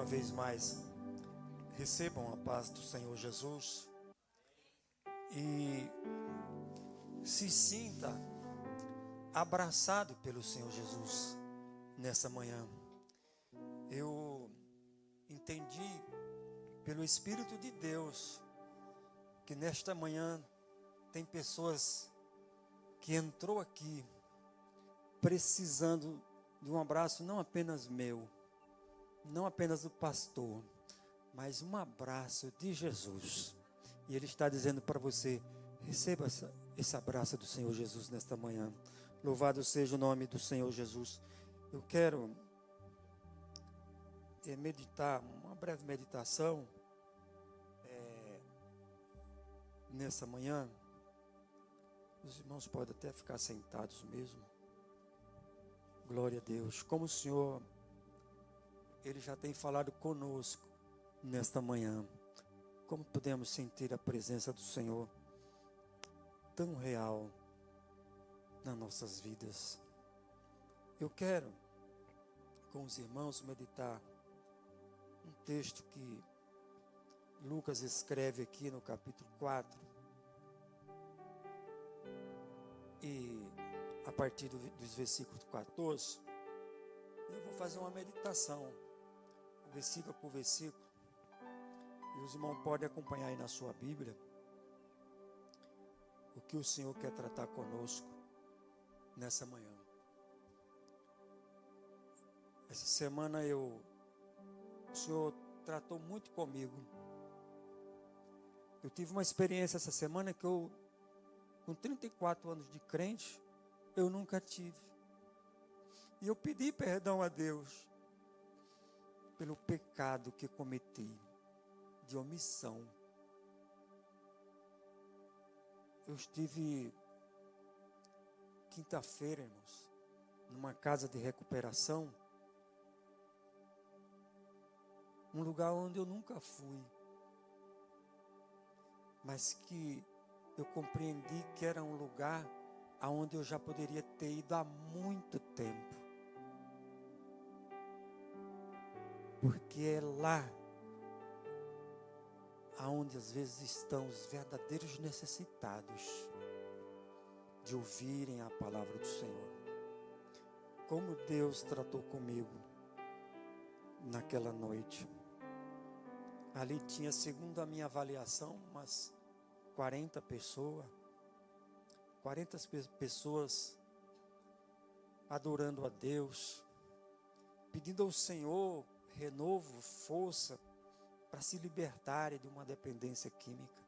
vez mais, recebam a paz do Senhor Jesus e se sinta abraçado pelo Senhor Jesus nessa manhã. Eu entendi pelo Espírito de Deus que nesta manhã tem pessoas que entrou aqui precisando de um abraço não apenas meu, não apenas do pastor, mas um abraço de Jesus. E Ele está dizendo para você: receba esse abraço do Senhor Jesus nesta manhã. Louvado seja o nome do Senhor Jesus. Eu quero meditar, uma breve meditação nessa manhã. Os irmãos podem até ficar sentados mesmo. Glória a Deus. Como o Senhor, Ele já tem falado conosco nesta manhã. Como podemos sentir a presença do Senhor tão real nas nossas vidas. Eu quero, com os irmãos, meditar um texto que Lucas escreve aqui no capítulo 4. E a partir dos versículos 14, eu vou fazer uma meditação, versículo por versículo. E os irmãos podem acompanhar aí na sua Bíblia o que o Senhor quer tratar conosco nessa manhã. Essa semana o Senhor tratou muito comigo. Eu tive uma experiência essa semana que com 34 anos de crente, eu nunca tive. E eu pedi perdão a Deus pelo pecado que cometi de omissão. Eu estive quinta-feira, irmãos, numa casa de recuperação, um lugar onde eu nunca fui, mas que eu compreendi que era um lugar aonde eu já poderia ter ido há muito tempo, porque é lá aonde às vezes estão os verdadeiros necessitados de ouvirem a palavra do Senhor. Como Deus tratou comigo naquela noite. Ali tinha, segundo a minha avaliação, umas 40 pessoas adorando a Deus, pedindo ao Senhor renovo, força, para se libertarem de uma dependência química.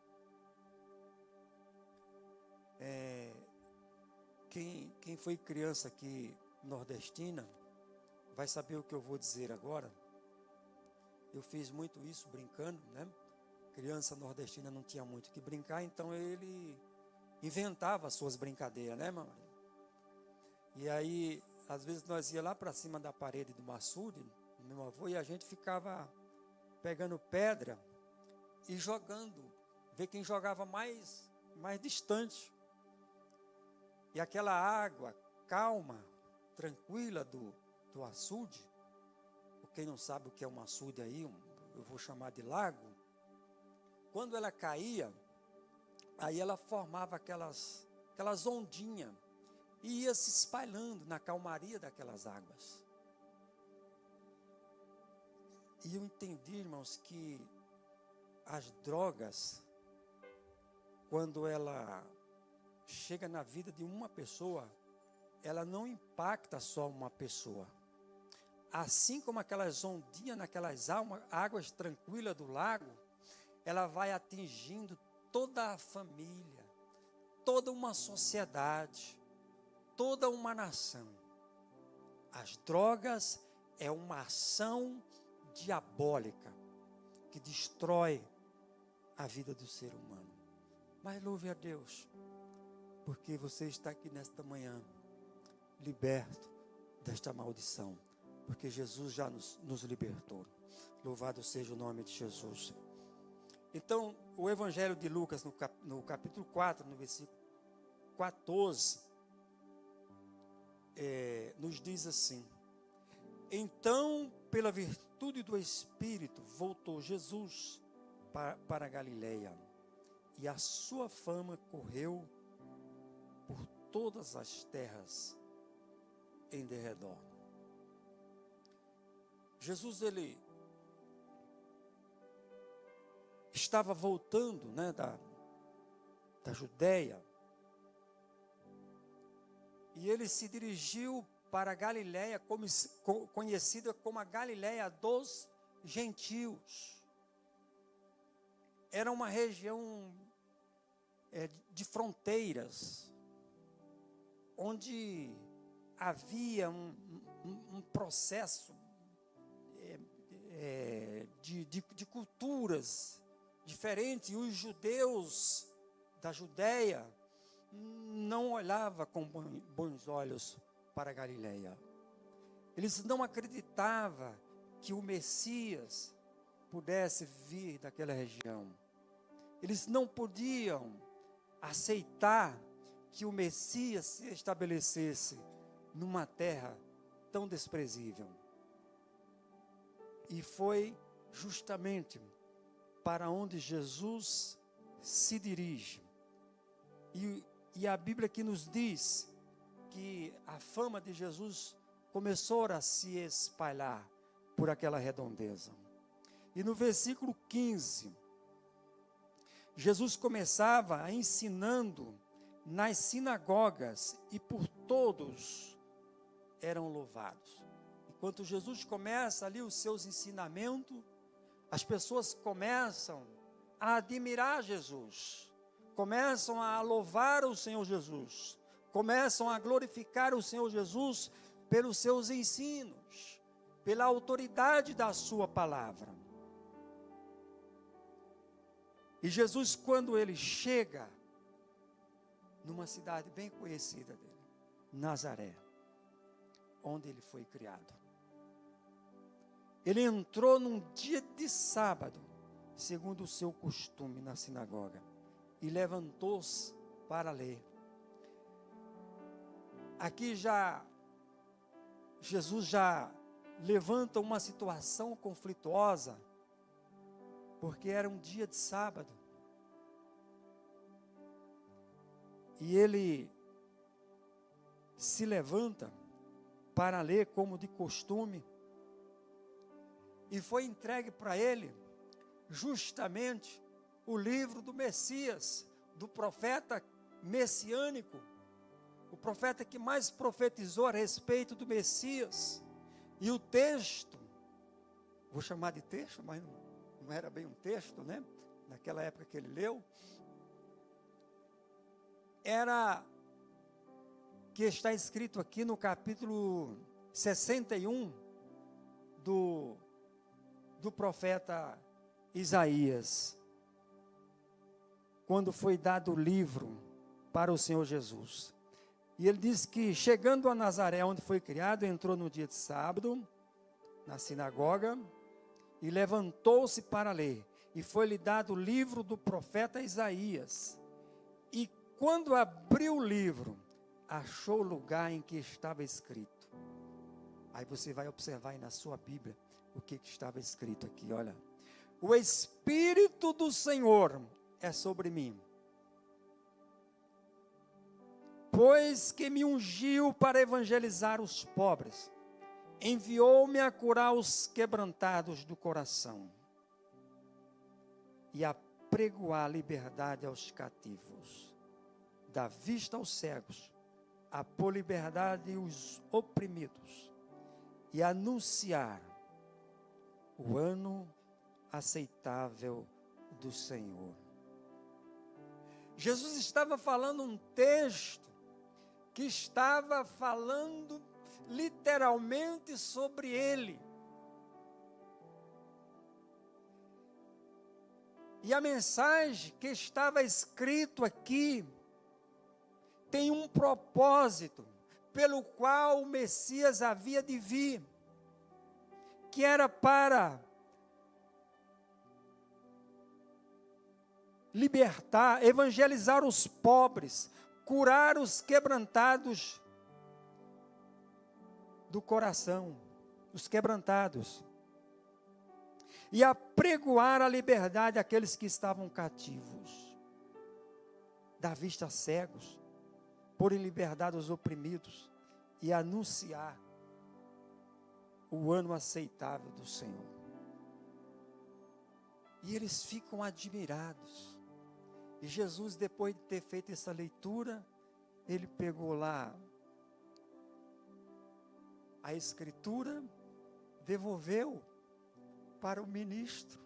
Quem foi criança aqui nordestina vai saber o que eu vou dizer agora. Eu fiz muito isso brincando, né? Criança nordestina não tinha muito o que brincar, então ele inventava as suas brincadeiras, né, mamãe? E aí, às vezes nós ia lá para cima da parede do açude, meu avô, e a gente ficava pegando pedra e jogando, ver quem jogava mais distante. E aquela água calma, tranquila do açude, quem não sabe o que é um açude aí, eu vou chamar de lago, quando ela caía, aí ela formava aquelas ondinhas e ia se espalhando na calmaria daquelas águas. E eu entendi, irmãos, que as drogas, quando ela chega na vida de uma pessoa, ela não impacta só uma pessoa. Assim como aquelas ondinhas naquelas águas tranquilas do lago, ela vai atingindo toda a família, toda uma sociedade, toda uma nação. As drogas é uma ação diabólica que destrói a vida do ser humano. Mas louve a Deus, porque você está aqui nesta manhã, liberto desta maldição, porque Jesus já nos libertou. Louvado seja o nome de Jesus. Então, o Evangelho de Lucas, no capítulo 4, no versículo 14, nos diz assim: então, plenitude do Espírito, voltou Jesus para a Galileia, e a sua fama correu por todas as terras em derredor. Jesus, ele estava voltando, da Judéia, e ele se dirigiu para a Galileia, conhecida como a Galileia dos gentios. Era uma região de fronteiras, onde havia um processo de culturas diferentes, e os judeus da Judéia não olhavam com bons olhos para a Galileia. Eles não acreditavam que o Messias pudesse vir daquela região. Eles não podiam aceitar que o Messias se estabelecesse numa terra tão desprezível. E foi justamente para onde Jesus se dirige. E a Bíblia aqui nos diz que a fama de Jesus começou a se espalhar por aquela redondeza. E no versículo 15, Jesus começava ensinando nas sinagogas, e por todos eram louvados. Enquanto Jesus começa ali os seus ensinamentos, as pessoas começam a admirar Jesus, começam a louvar o Senhor Jesus, começam a glorificar o Senhor Jesus pelos seus ensinos, pela autoridade da sua palavra. E Jesus, quando ele chega numa cidade bem conhecida dele, Nazaré, onde ele foi criado, ele entrou num dia de sábado, segundo o seu costume, na sinagoga, e levantou-se para ler. Aqui Jesus já levanta uma situação conflituosa, porque era um dia de sábado, e ele se levanta para ler como de costume, e foi entregue para ele justamente o livro do Messias, do profeta messiânico, o profeta que mais profetizou a respeito do Messias. E o texto, vou chamar de texto, mas não era bem um texto, naquela época que ele leu, era que está escrito aqui no capítulo 61 do profeta Isaías, quando foi dado o livro para o Senhor Jesus. E ele diz que, chegando a Nazaré, onde foi criado, entrou no dia de sábado, na sinagoga, e levantou-se para ler. E foi-lhe dado o livro do profeta Isaías. E quando abriu o livro, achou o lugar em que estava escrito. Aí você vai observar aí na sua Bíblia o que estava escrito aqui, olha. O Espírito do Senhor é sobre mim, pois que me ungiu para evangelizar os pobres, enviou-me a curar os quebrantados do coração, e a pregoar liberdade aos cativos, dar vista aos cegos, a pôr liberdade os oprimidos, e anunciar o ano aceitável do Senhor. Jesus estava falando um texto que estava falando literalmente sobre ele. E a mensagem que estava escrito aqui tem um propósito pelo qual o Messias havia de vir, que era para libertar, evangelizar os pobres, curar os quebrantados do coração, os quebrantados. e apregoar a liberdade àqueles que estavam cativos, dar vista a cegos, pôr em liberdade os oprimidos e anunciar o ano aceitável do Senhor. E eles ficam admirados. E Jesus, depois de ter feito essa leitura, ele pegou lá a escritura, devolveu para o ministro.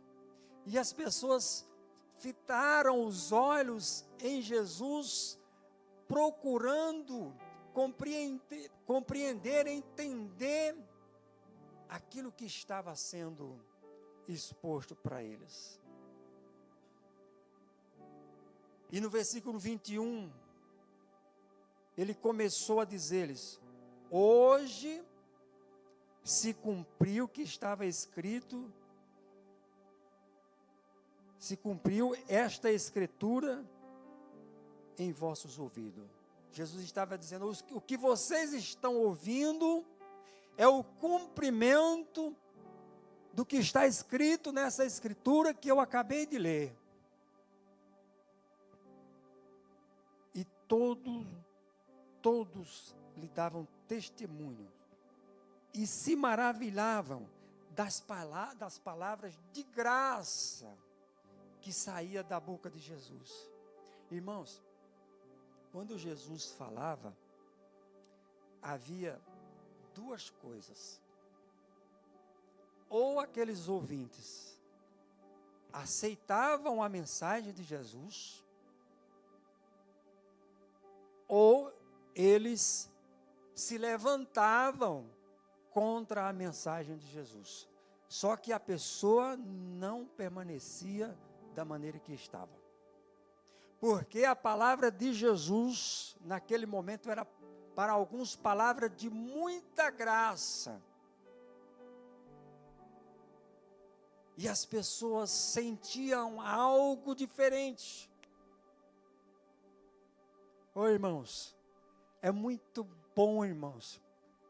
E as pessoas fitaram os olhos em Jesus, procurando compreender, entender aquilo que estava sendo exposto para eles. E no versículo 21, ele começou a dizer-lhes: hoje se cumpriu o que estava escrito, se cumpriu esta escritura em vossos ouvidos. Jesus estava dizendo: o que vocês estão ouvindo é o cumprimento do que está escrito nessa escritura que eu acabei de ler. E todos lhe davam testemunho e se maravilhavam das palavras de graça que saía da boca de Jesus. Irmãos, quando Jesus falava, havia duas coisas: ou aqueles ouvintes aceitavam a mensagem de Jesus, ou eles se levantavam contra a mensagem de Jesus. Só que a pessoa não permanecia da maneira que estava. Porque a palavra de Jesus, naquele momento, era para alguns palavra de muita graça. E as pessoas sentiam algo diferente. Ô irmãos, é muito bom, irmãos,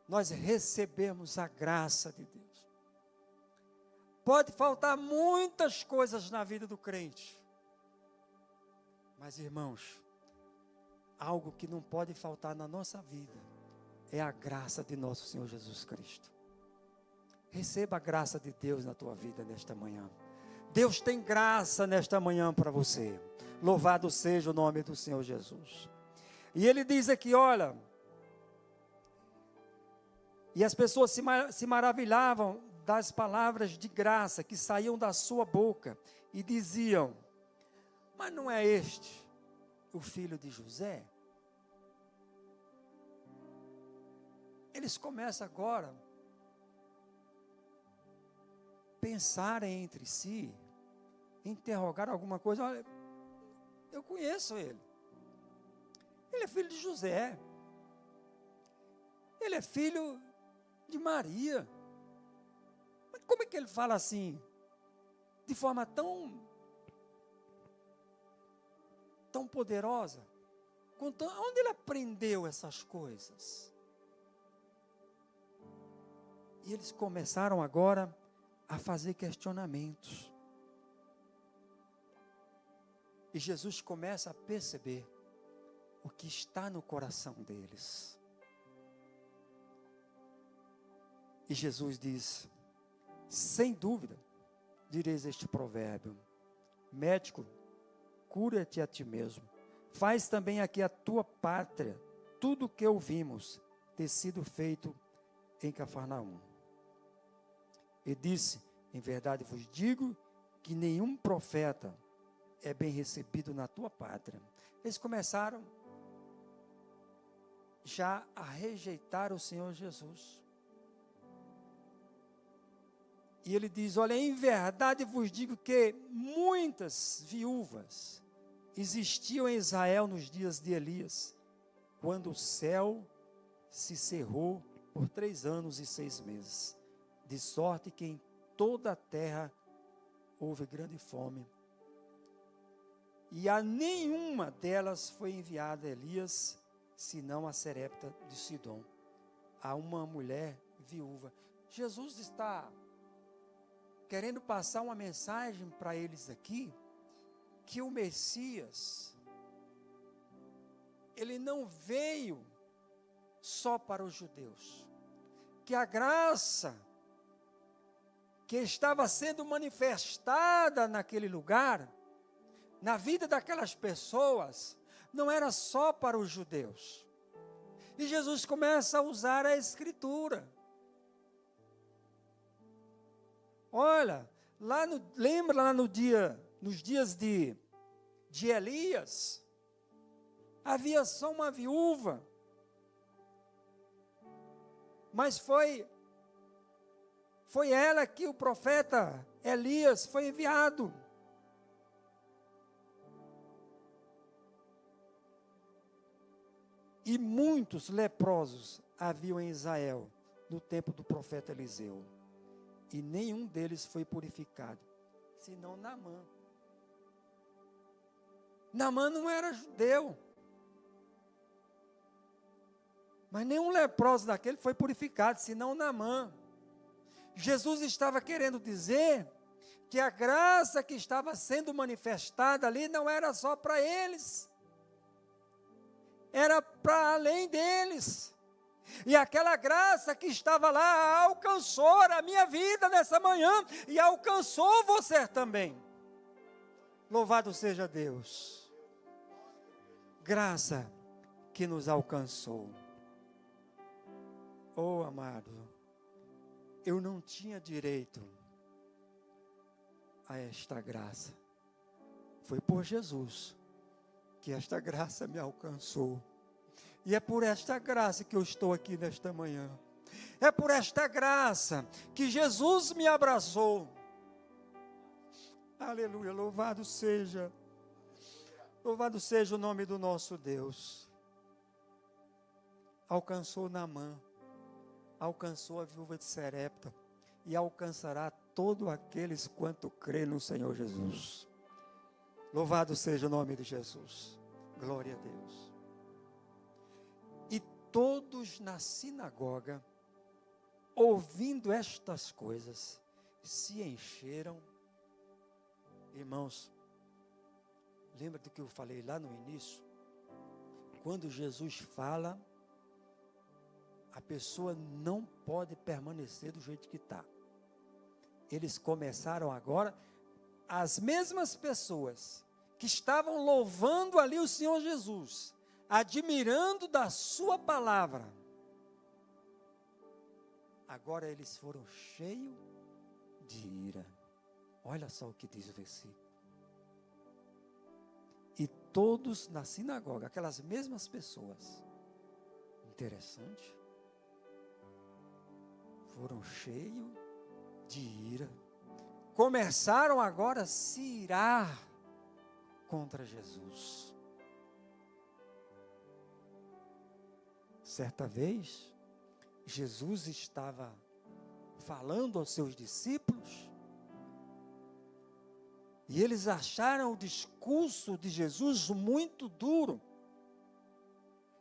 nós recebemos a graça de Deus. Pode faltar muitas coisas na vida do crente, mas irmãos, algo que não pode faltar na nossa vida é a graça de nosso Senhor Jesus Cristo. Receba a graça de Deus na tua vida nesta manhã. Deus tem graça nesta manhã para você. Louvado seja o nome do Senhor Jesus. E ele diz aqui, olha, e as pessoas se maravilhavam das palavras de graça que saíam da sua boca e diziam: mas não é este o filho de José? Eles começam agora a pensarem entre si, interrogar alguma coisa. Olha, eu conheço ele. Ele é filho de José. Ele é filho de Maria. Mas como é que ele fala assim, de forma tão poderosa? Onde ele aprendeu essas coisas? E eles começaram agora a fazer questionamentos. E Jesus começa a perceber o que está no coração deles. E Jesus diz: sem dúvida, direis este provérbio: médico, cura-te a ti mesmo. Faz também aqui a tua pátria tudo o que ouvimos ter sido feito em Cafarnaum. E disse: em verdade vos digo que nenhum profeta é bem recebido na tua pátria. Eles começaram já a rejeitar o Senhor Jesus. E ele diz: olha, em verdade vos digo que muitas viúvas existiam em Israel nos dias de Elias, quando o céu se cerrou por 3 anos e 6 meses, de sorte que em toda a terra houve grande fome. E a nenhuma delas foi enviada Elias, senão a Sarepta de Sidom, a uma mulher viúva. Jesus está querendo passar uma mensagem para eles aqui, que o Messias, ele não veio só para os judeus, que a graça que estava sendo manifestada naquele lugar, na vida daquelas pessoas, não era só para os judeus. E Jesus começa a usar a Escritura. Olha, lembra lá nos dias de Elias, havia só uma viúva, mas foi ela que o profeta Elias foi enviado. E muitos leprosos haviam em Israel no tempo do profeta Eliseu. E nenhum deles foi purificado, senão Naamã. Naamã não era judeu. Mas nenhum leproso daquele foi purificado, senão Naamã. Jesus estava querendo dizer que a graça que estava sendo manifestada ali não era só para eles. Era para além deles. E aquela graça que estava lá alcançou a minha vida nessa manhã e alcançou você também. Louvado seja Deus. Graça que nos alcançou. Oh, amado, eu não tinha direito a esta graça. Foi por Jesus que esta graça me alcançou. E é por esta graça que eu estou aqui nesta manhã. É por esta graça que Jesus me abraçou. Aleluia, louvado seja o nome do nosso Deus. Alcançou Naamã, alcançou a viúva de Sarepta e alcançará todos aqueles quanto crê no Senhor Jesus. Louvado seja o nome de Jesus. Glória a Deus. E todos na sinagoga, ouvindo estas coisas, se encheram. Irmãos, lembra do que eu falei lá no início? Quando Jesus fala, a pessoa não pode permanecer do jeito que está. Eles começaram agora, as mesmas pessoas que estavam louvando ali o Senhor Jesus, admirando da sua palavra, agora eles foram cheios de ira. Olha só o que diz o versículo. E todos na sinagoga, aquelas mesmas pessoas, interessante, foram cheios de ira, começaram agora a se irar contra Jesus. Certa vez, Jesus estava falando aos seus discípulos, e eles acharam o discurso de Jesus muito duro,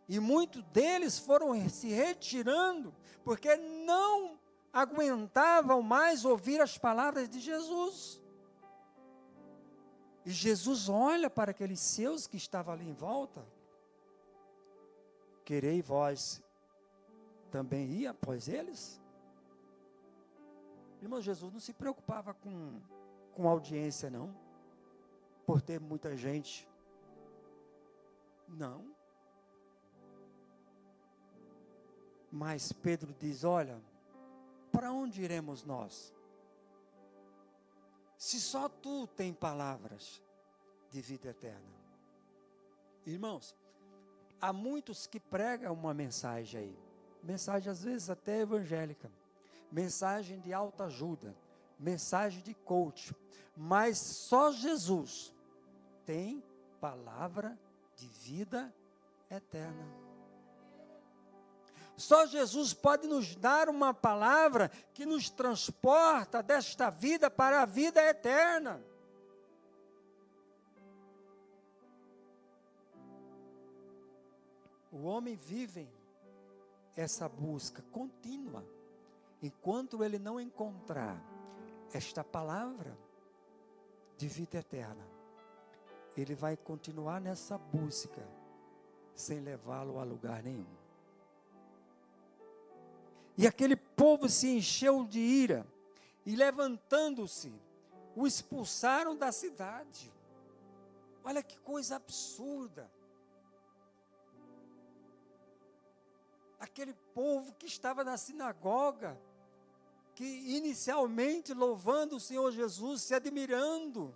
e muitos deles foram se retirando, porque não aguentavam mais ouvir as palavras de Jesus. E Jesus olha para aqueles seus que estavam ali em volta. Querei vós também ir após eles? Irmão, Jesus não se preocupava com audiência, não, por ter muita gente. Não. Mas Pedro diz: olha, para onde iremos nós? Se só tu tem palavras de vida eterna. Irmãos, há muitos que pregam uma mensagem aí, mensagem às vezes até evangélica, mensagem de autoajuda, mensagem de coach, mas só Jesus tem palavra de vida eterna. Só Jesus pode nos dar uma palavra que nos transporta desta vida para a vida eterna. O homem vive essa busca contínua. Enquanto ele não encontrar esta palavra de vida eterna, ele vai continuar nessa busca, sem levá-lo a lugar nenhum. E aquele povo se encheu de ira, e levantando-se, o expulsaram da cidade. Olha que coisa absurda. Aquele povo que estava na sinagoga, que inicialmente louvando o Senhor Jesus, se admirando,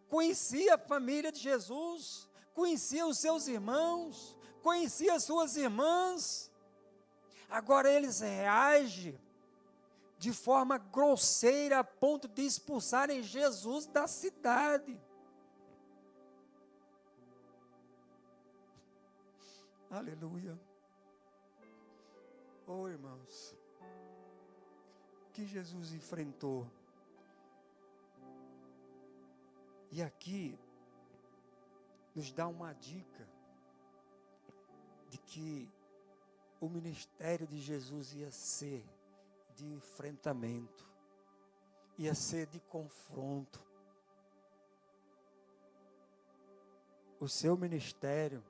conhecia a família de Jesus, conhecia os seus irmãos, conhecia as suas irmãs. Agora eles reagem de forma grosseira a ponto de expulsarem Jesus da cidade. Aleluia. Oh, irmãos, que Jesus enfrentou. E aqui nos dá uma dica de que o ministério de Jesus ia ser de enfrentamento, ia ser de confronto. O seu ministério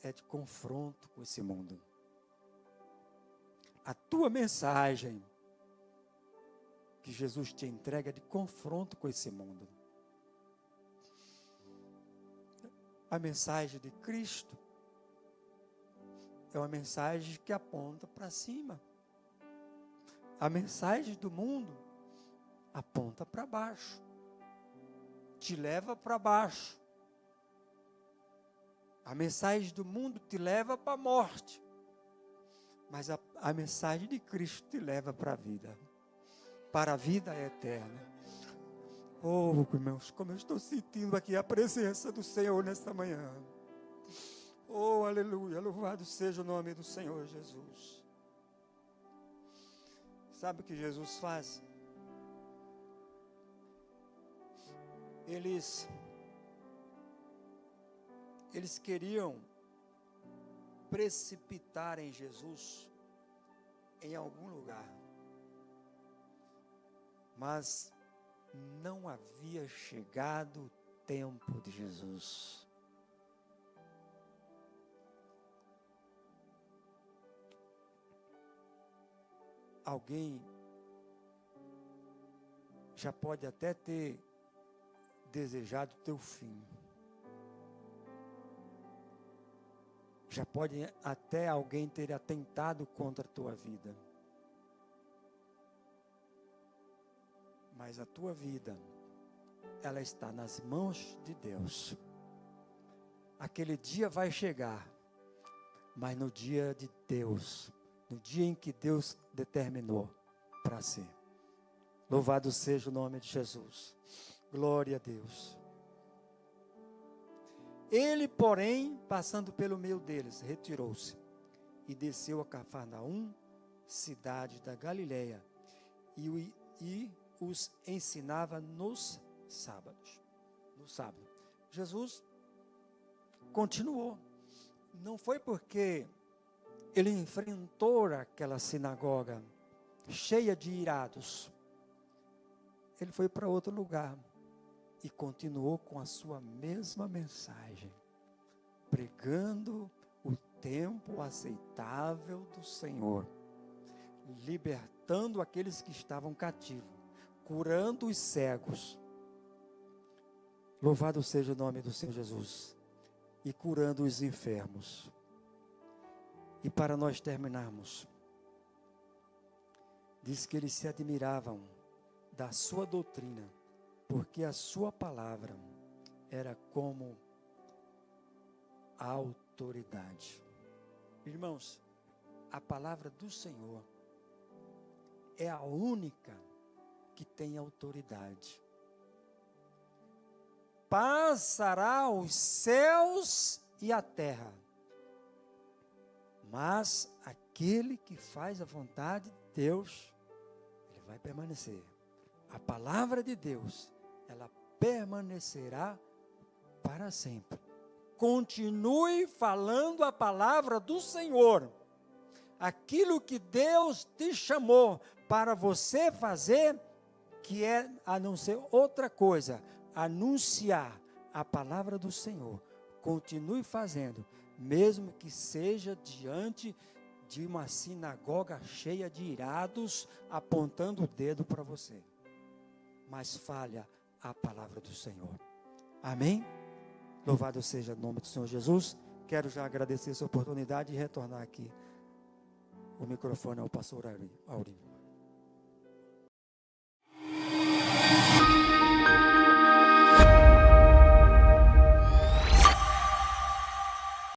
é de confronto com esse mundo. A tua mensagem que Jesus te entrega é de confronto com esse mundo. A mensagem de Cristo é uma mensagem que aponta para cima. A mensagem do mundo aponta para baixo, te leva para baixo. A mensagem do mundo te leva para a morte, mas a mensagem de Cristo te leva para a vida eterna. Oh, irmãos, como eu estou sentindo aqui a presença do Senhor nesta manhã. Oh, aleluia, louvado seja o nome do Senhor Jesus. Sabe o que Jesus faz? Eles queriam precipitar em Jesus em algum lugar, mas não havia chegado o tempo de Jesus. Alguém já pode até ter desejado o teu fim. Já pode até alguém ter atentado contra a tua vida. Mas a tua vida, ela está nas mãos de Deus. Aquele dia vai chegar, mas no dia de Deus, no dia em que Deus determinou para ser. Louvado seja o nome de Jesus. Glória a Deus. Ele, porém, passando pelo meio deles, retirou-se e desceu a Cafarnaum, cidade da Galileia, e os ensinava nos sábados. No sábado. Jesus continuou. Não foi porque ele enfrentou aquela sinagoga cheia de irados. Ele foi para outro lugar e continuou com a sua mesma mensagem, pregando o tempo aceitável do Senhor, libertando aqueles que estavam cativos, curando os cegos. Louvado seja o nome do Senhor Jesus. E curando os enfermos. E para nós terminarmos, diz que eles se admiravam da sua doutrina, porque a sua palavra era como a autoridade. Irmãos, a palavra do Senhor é a única que tem autoridade. Passará os céus e a terra, mas aquele que faz a vontade de Deus, ele vai permanecer. A palavra de Deus, ela permanecerá para sempre. Continue falando a palavra do Senhor. Aquilo que Deus te chamou para você fazer, que é a não ser outra coisa, anunciar a palavra do Senhor. Continue fazendo, mesmo que seja diante de uma sinagoga cheia de irados, apontando o dedo para você. Mas falha a palavra do Senhor. Amém? Louvado seja o nome do Senhor Jesus. Quero já agradecer essa oportunidade e retornar aqui o microfone ao pastor Aurim.